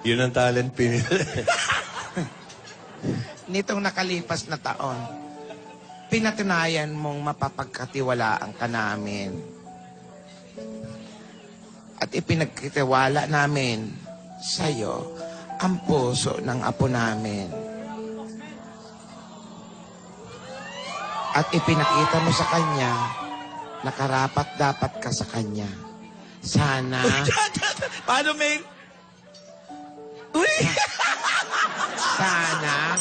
Yun ang talent pinili. Nitong nakalipas na taon, pinatunayan mong mapapagkatiwalaan ka namin. At ipinagkitiwala namin sa'yo ang puso ng apo namin. At ipinakita mo sa kanya na karapat-dapat ka sa kanya. Sana... Paano may... Uy! Sana,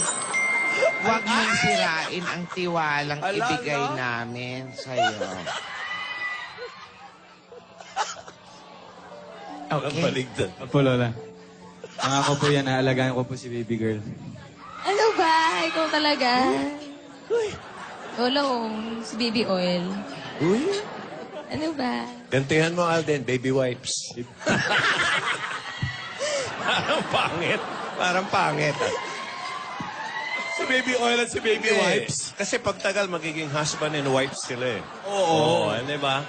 huwag mong sirain ang tiwalang ibigay namin sa'yo. Okay. Baligtad. Opo, Lola. Pangako po yan, naalagaan ko po si baby girl. Ano ba? Ikaw talaga? Lola, si baby oil. Uy! Ano ba? Gantihan mo, Alden, baby wipes. Parang pangit. Parang pangit. Si baby oil at si baby wipes. Kasi pagtagal, magiging husband and wife sila eh. Oo. Di ba?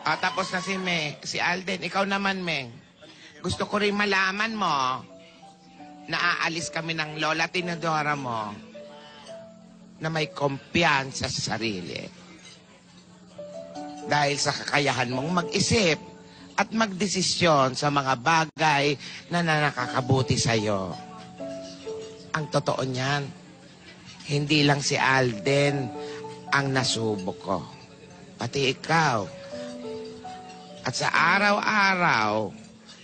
Tapos na si Alden. Ikaw naman, Meng. Gusto ko rin malaman mo na aalis kami ng Lola Tinadora mo na may kumpiyansa sa sarili. Dahil sa kakayahan mong mag-isip at magdesisyon sa mga bagay na nakakabuti sa'yo. Ang totoo niyan, hindi lang si Alden ang nasubok ko. Pati ikaw. At sa araw-araw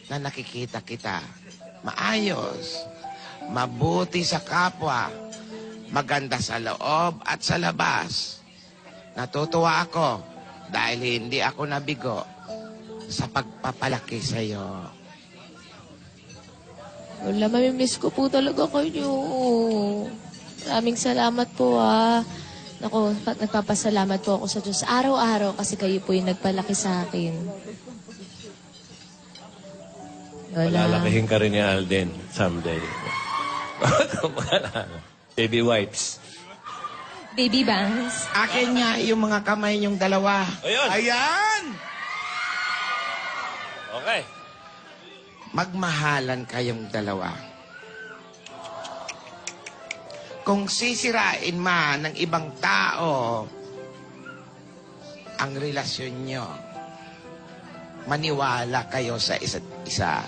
na nakikita kita, maayos, mabuti sa kapwa, maganda sa loob at sa labas. Natutuwa ako dahil hindi ako nabigo sa pagpapalaki sa'yo. Lola, mamimiss ko po talaga kayo. Maraming salamat po, Ako, nagpapasalamat po ako sa Diyos araw-araw kasi kayo po yung nagpalaki sa akin. Lola. Palalakihin ka rin ni Alden someday. Baby wipes. Baby bangs. Akin nga yung mga kamay yung dalawa. Ayun! Ayan! Okay. Magmahalan kayong dalawa. Kung sisirain man ng ibang tao ang relasyon nyo, maniwala kayo sa isa't isa.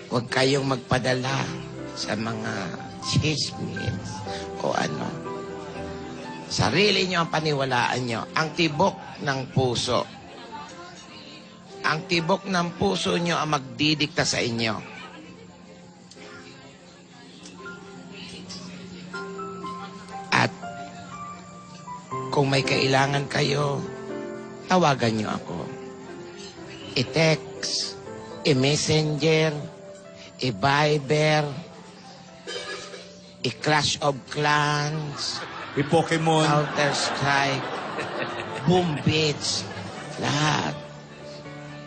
Huwag kayong magpadala sa mga chismis o ano. Sarili nyo ang paniwalaan nyo. Ang tibok ng puso. Ang tibok ng puso nyo ang magdidikta sa inyo. At kung may kailangan kayo, tawagan nyo ako. I-text, i-messenger, i-Viber, i-Clash of Clans, I-Pokemon. Counter-Strike, Boom Beach, lahat.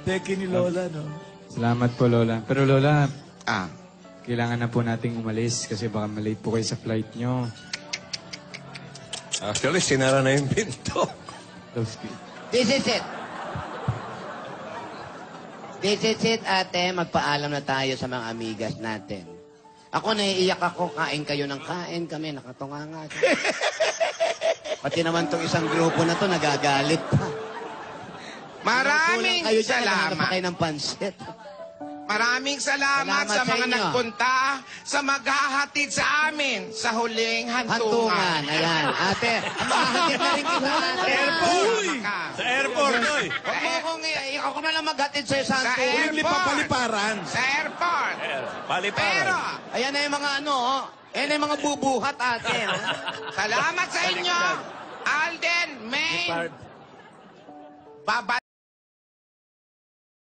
Teki ni Lola, no? Salamat po, Lola. Pero Lola, Ah, kailangan na po nating umalis kasi baka malate po kayo sa flight nyo. Actually, sinara na yung pinto. This is it. This is it, ate. Magpaalam na tayo sa mga amigas natin. Ako, naiiyak ako. Kain kayo ng kain. Kami, nakatunganga. Pati naman tong isang grupo na to, nagagalit pa. maraming Kayo dyan, naghahanap pa salamat. kayo ng pansit. Maraming salamat Salamat sa sa mga inyo. nagpunta sa maghahatid sa amin sa huling hantungan. Hantungan. Ayan. Ate, mahahatid na rin kita, ate. Airport! Sa airport, oy! Huwag mo akong, ako na lang maghatid sa'yo sa Sa hantungan. Huling papaliparan. Sa airport! Paliparan. Pero, Ayan na yung mga Ayan na yung mga bubuhat, ate. salamat sa inyo, Alden, May, Baba